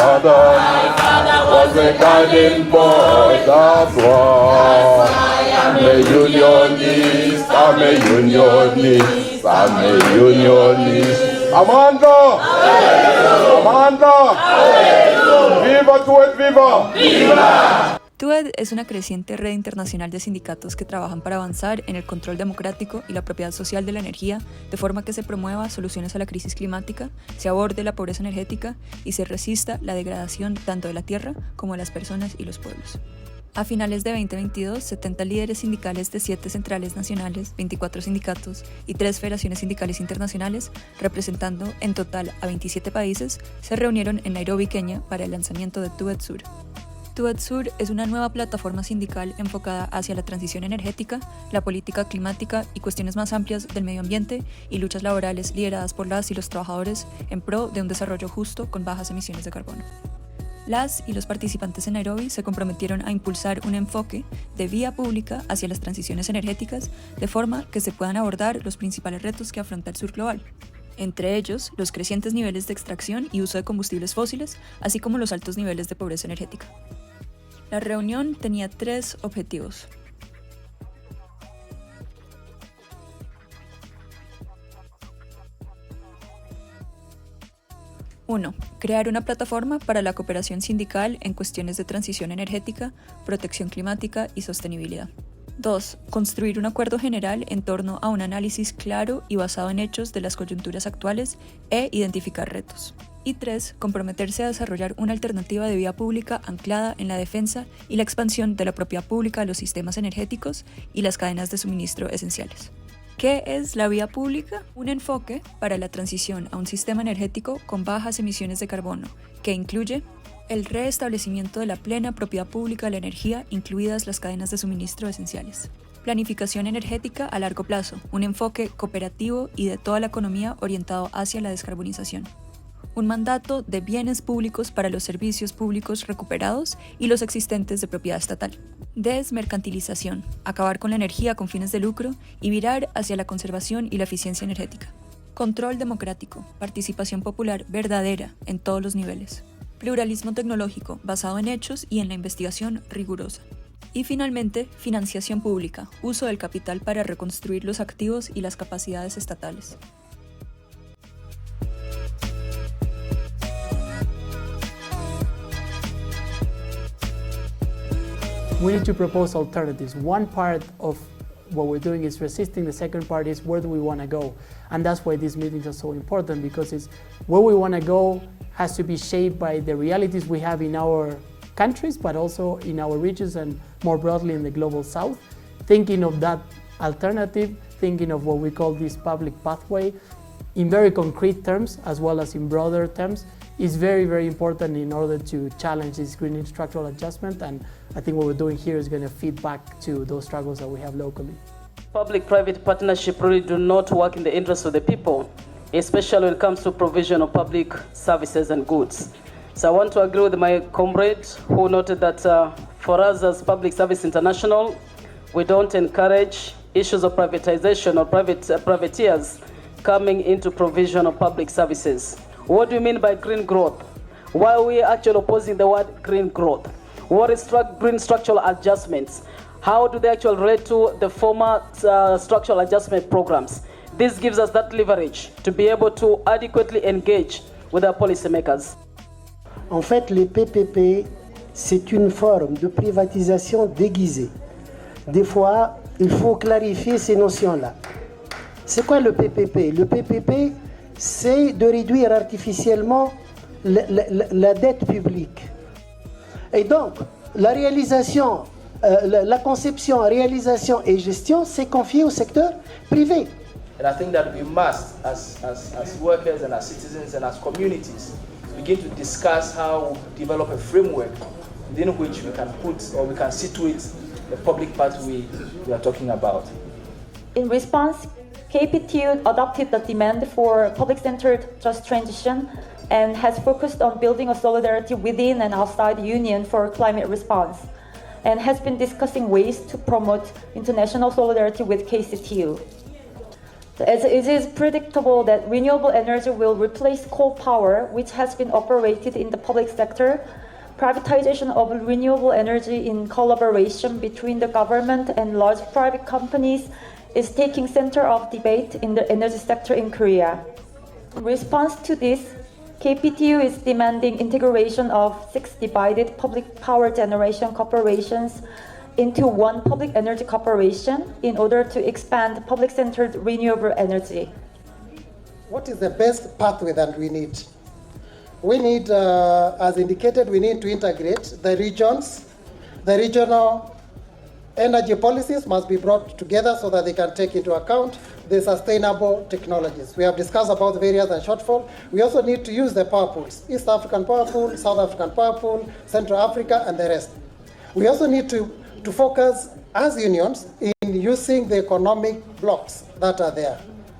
father was a guiding boy, that's why I'm a unionist, I'm a unionist, I'm a unionist. Amanda! Amanda! ¡Viva TUED, viva! ¡Viva! TUED es una creciente red internacional de sindicatos que trabajan para avanzar en el control democrático y la propiedad social de la energía, de forma que se promueva soluciones a la crisis climática, se aborde la pobreza energética y se resista la degradación tanto de la tierra como de las personas y los pueblos. A finales de 2022, 70 líderes sindicales de 7 centrales nacionales, 24 sindicatos y 3 federaciones sindicales internacionales, representando en total a 27 países, se reunieron en Nairobi, Kenia, para el lanzamiento de TUED Sur. TUED Sur es una nueva plataforma sindical enfocada hacia la transición energética, la política climática y cuestiones más amplias del medio ambiente y luchas laborales lideradas por las y los trabajadores en pro de un desarrollo justo con bajas emisiones de carbono. Las y los participantes en Nairobi se comprometieron a impulsar un enfoque de vía pública hacia las transiciones energéticas de forma que se puedan abordar los principales retos que afronta el Sur Global. Entre ellos, los crecientes niveles de extracción y uso de combustibles fósiles, así como los altos niveles de pobreza energética. La reunión tenía 3 objetivos. 1. Crear una plataforma para la cooperación sindical en cuestiones de transición energética, protección climática y sostenibilidad. 2. Construir un acuerdo general en torno a un análisis claro y basado en hechos de las coyunturas actuales e identificar retos. Y 3. Comprometerse a desarrollar una alternativa de vía pública anclada en la defensa y la expansión de la propiedad pública de los sistemas energéticos y las cadenas de suministro esenciales. ¿Qué es la vía pública? Un enfoque para la transición a un sistema energético con bajas emisiones de carbono, que incluye el restablecimiento de la plena propiedad pública de la energía, incluidas las cadenas de suministro esenciales. Planificación energética a largo plazo, un enfoque cooperativo y de toda la economía orientado hacia la descarbonización. Un mandato de bienes públicos para los servicios públicos recuperados y los existentes de propiedad estatal. Desmercantilización, acabar con la energía con fines de lucro y virar hacia la conservación y la eficiencia energética. Control democrático, participación popular verdadera en todos los niveles. Pluralismo tecnológico, basado en hechos y en la investigación rigurosa. Y finalmente, financiación pública, uso del capital para reconstruir los activos y las capacidades estatales. We need to propose alternatives. One part of what we're doing is resisting, the second part is where do we want to go? And that's why these meetings are so important, because it's where we want to go has to be shaped by the realities we have in our countries, but also in our regions and more broadly in the global south. Thinking of that alternative, thinking of what we call this public pathway in very concrete terms as well as in broader terms is very, very important in order to challenge this green structural adjustment, and I think what we're doing here is going to feed back to those struggles that we have locally. Public-private partnership really do not work in the interest of the people, especially when it comes to provision of public services and goods. So I want to agree with my comrade who noted that for us as Public Service International, we don't encourage issues of privatization or privateers coming into provision of public services. What do you mean by green growth? Why are we actually opposing the word green growth? What is green structural adjustments? How do they actually relate to the former structural adjustment programs? This gives us that leverage to be able to adequately engage with our policymakers. En fait, les PPP, c'est une forme de privatisation déguisée. Des fois, il faut clarifier ces notions-là. C'est quoi le PPP? Le PPP, c'est de réduire artificiellement la dette publique. Et donc, la réalisation, la conception, réalisation et gestion, c'est confié au secteur privé. And I think that we must, as workers and as citizens and as communities, begin to discuss how to develop a framework within which we can put or we can situate the public pathway we are talking about. In response, KPTU adopted the demand for public-centered just transition and has focused on building a solidarity within and outside the Union for climate response, and has been discussing ways to promote international solidarity with KCTU. As it is predictable that renewable energy will replace coal power, which has been operated in the public sector, privatization of renewable energy in collaboration between the government and large private companies is taking center of debate in the energy sector in Korea. In response to this, KPTU is demanding integration of 6 divided public power generation corporations into one public energy corporation in order to expand public-centered renewable energy. What is the best pathway that we need? We need, as indicated, we need to integrate the regions. The regional energy policies must be brought together so that they can take into account the sustainable technologies. We have discussed about the various and shortfall. We also need to use the power pools, East African power pool, South African power pool, Central Africa, and the rest. We also need to focus as unions in using the economic blocks that are there.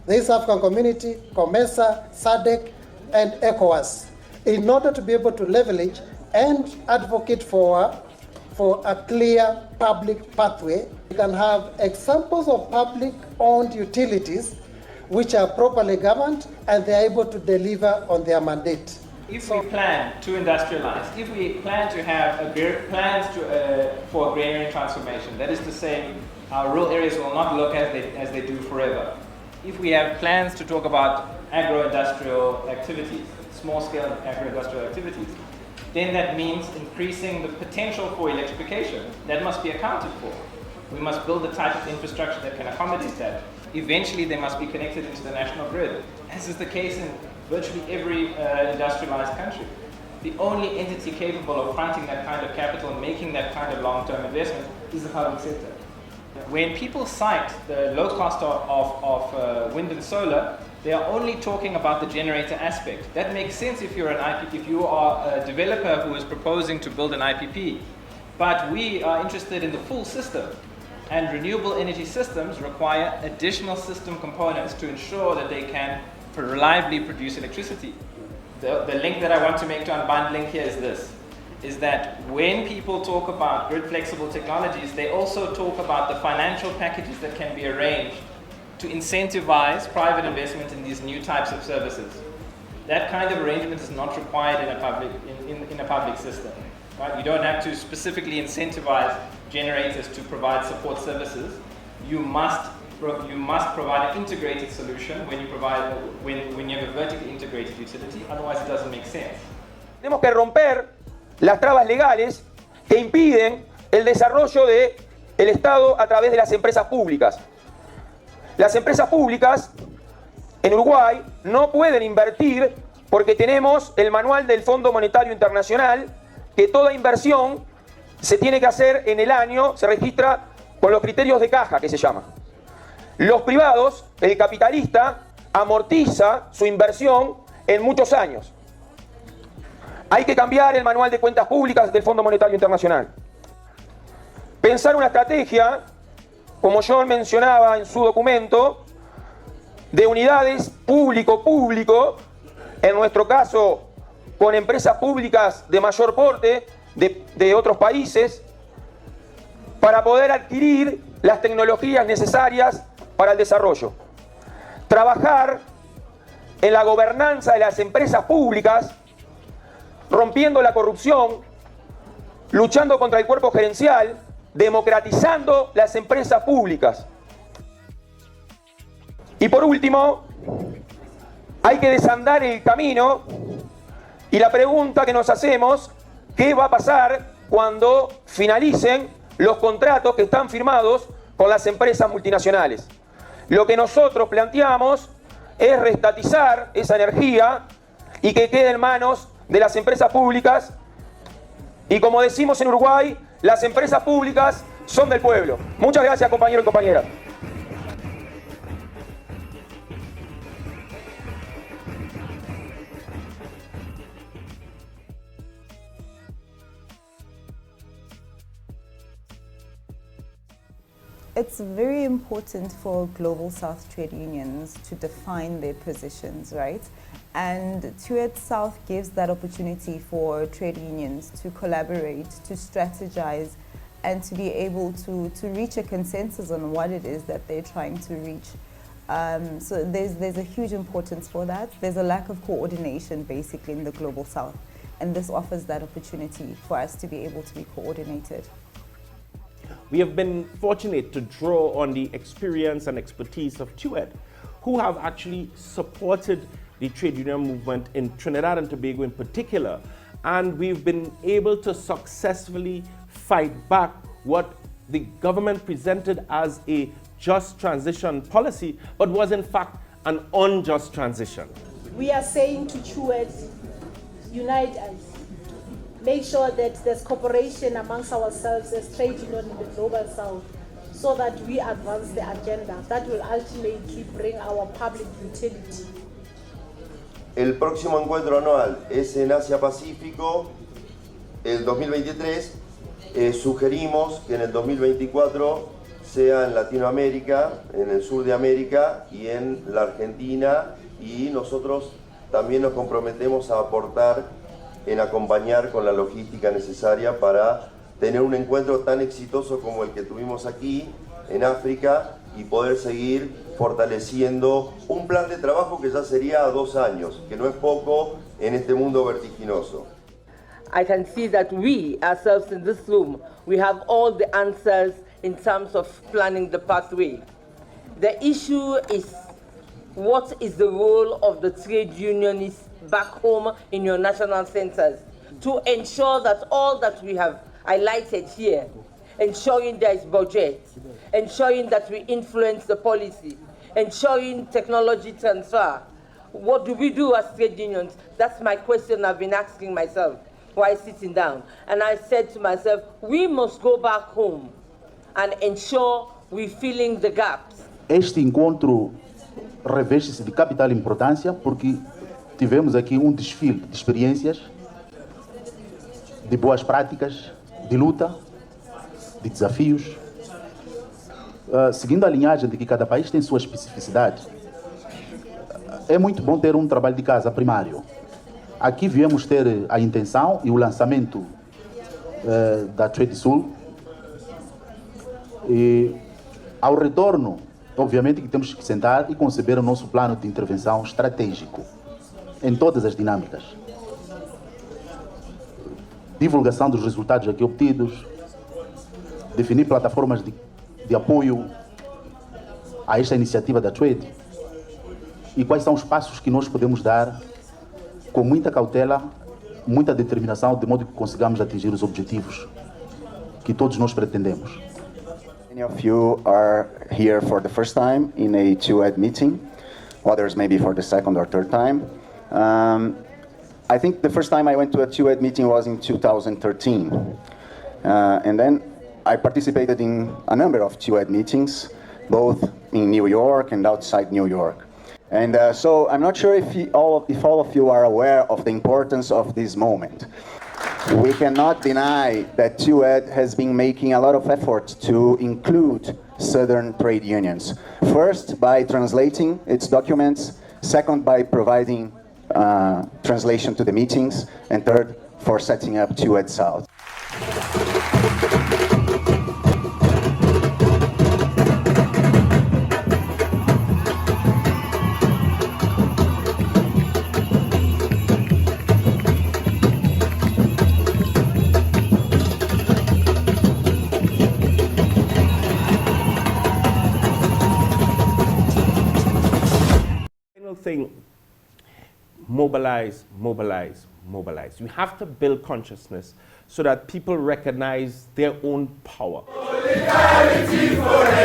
The East African Community, COMESA, SADC, and ECOWAS, in order to be able to leverage and advocate for a clear public pathway. We can have examples of public-owned utilities which are properly governed and they are able to deliver on their mandate. If we plan to industrialize, if we plan to have plans for agrarian transformation, that is to say, our rural areas will not look as they do forever. If we have plans to talk about agro-industrial activities, small-scale agro-industrial activities, then that means increasing the potential for electrification. That must be accounted for. We must build the type of infrastructure that can accommodate that. Eventually, they must be connected into the national grid, as is the case in virtually every industrialized country. The only entity capable of fronting that kind of capital and making that kind of long-term investment is the public sector. When people cite the low cost of wind and solar, they are only talking about the generator aspect. That makes sense if you're if you are a developer who is proposing to build an IPP. But we are interested in the full system. And renewable energy systems require additional system components to ensure that they can reliably produce electricity. The link that I want to make to unbundling here is this, is that when people talk about grid flexible technologies, they also talk about the financial packages that can be arranged to incentivize private investment in these new types of services. That kind of arrangement is not required in a public system. Right? You don't have to specifically incentivize generators to provide support services. You must provide an integrated solution when you have a vertically integrated utility, otherwise it doesn't make sense. Tenemos que romper las trabas legales que impiden el desarrollo del Estado a través de las empresas públicas. Las empresas públicas en Uruguay no pueden invertir porque tenemos el manual del Fondo Monetario Internacional que toda inversión se tiene que hacer en el año, se registra con los criterios de caja que se llama. Los privados, el capitalista, amortiza su inversión en muchos años. Hay que cambiar el manual de cuentas públicas del Fondo Monetario Internacional. Pensar una estrategia, como John mencionaba en su documento, de unidades público-público, en nuestro caso con empresas públicas de mayor porte de otros países, para poder adquirir las tecnologías necesarias para el desarrollo. Trabajar en la gobernanza de las empresas públicas, rompiendo la corrupción, luchando contra el cuerpo gerencial, democratizando las empresas públicas. Y por último, hay que desandar el camino y la pregunta que nos hacemos, ¿qué va a pasar cuando finalicen los contratos que están firmados con las empresas multinacionales? Lo que nosotros planteamos es reestatizar esa energía y que quede en manos de las empresas públicas. Y como decimos en Uruguay, las empresas públicas son del pueblo. Muchas gracias, compañeros y compañeras. It's very important for Global South trade unions to define their positions, right? And TUED South gives that opportunity for trade unions to collaborate, to strategize, and to be able to reach a consensus on what it is that they're trying to reach. So there's a huge importance for that. There's a lack of coordination basically in the Global South, and this offers that opportunity for us to be able to be coordinated. We have been fortunate to draw on the experience and expertise of TUED, who have actually supported the trade union movement in Trinidad and Tobago in particular, and we've been able to successfully fight back what the government presented as a just transition policy, but was in fact an unjust transition. We are saying to TUED, unite us. Make sure that there's cooperation amongst ourselves as trade union in the Global South, so that we advance the agenda that will ultimately bring our public utility. El próximo encuentro anual es en Asia-Pacífico, el 2023. Sugerimos que en el 2024 sea en Latinoamérica, en el sur de América y en la Argentina, y nosotros también nos comprometemos a aportar en acompañar con la logística necesaria para tener un encuentro tan exitoso como el que tuvimos aquí en África y poder seguir fortaleciendo un plan de trabajo que ya sería a 2 años, que no es poco en este mundo vertiginoso. I can see that we, ourselves in this room, we have all the answers in terms of planning the pathway. The issue is, what is the role of the trade unionists back home in your national centers to ensure that all that we have highlighted here, ensuring there is budget, ensuring that we influence the policy, ensuring technology transfer. What do we do as trade unions? That's my question I've been asking myself while sitting down. And I said to myself, we must go back home and ensure we're filling the gaps. Este encontro reveste-se de capital importância porque tivemos aqui um desfile de experiências, de boas práticas, de luta, de desafios. Seguindo a linhagem de que cada país tem sua especificidade, é muito bom ter um trabalho de casa primário. Aqui viemos ter a intenção e o lançamento da TUED Sur. E ao retorno, obviamente que temos que sentar e conceber o nosso plano de intervenção estratégico em todas as dinâmicas. Divulgação dos resultados aqui obtidos, definir plataformas de apoio a esta iniciativa da TUED e quais são os passos que nós podemos dar com muita cautela, muita determinação, de modo que consigamos atingir os objetivos que todos nós pretendemos. Many of you are here for the first time in a TUED meeting, others maybe for the second or third time. I think the first time I went to a TUED meeting was in 2013. And then I participated in a number of TUED meetings, both in New York and outside New York. And so I'm not sure if all of you are aware of the importance of this moment. We cannot deny that TUED has been making a lot of effort to include Southern trade unions. First, by translating its documents. Second, by providing translation to the meetings. And third, for setting up TUED South. Thing, mobilize, mobilize, mobilize. We have to build consciousness so that people recognize their own power. Solidarity forever.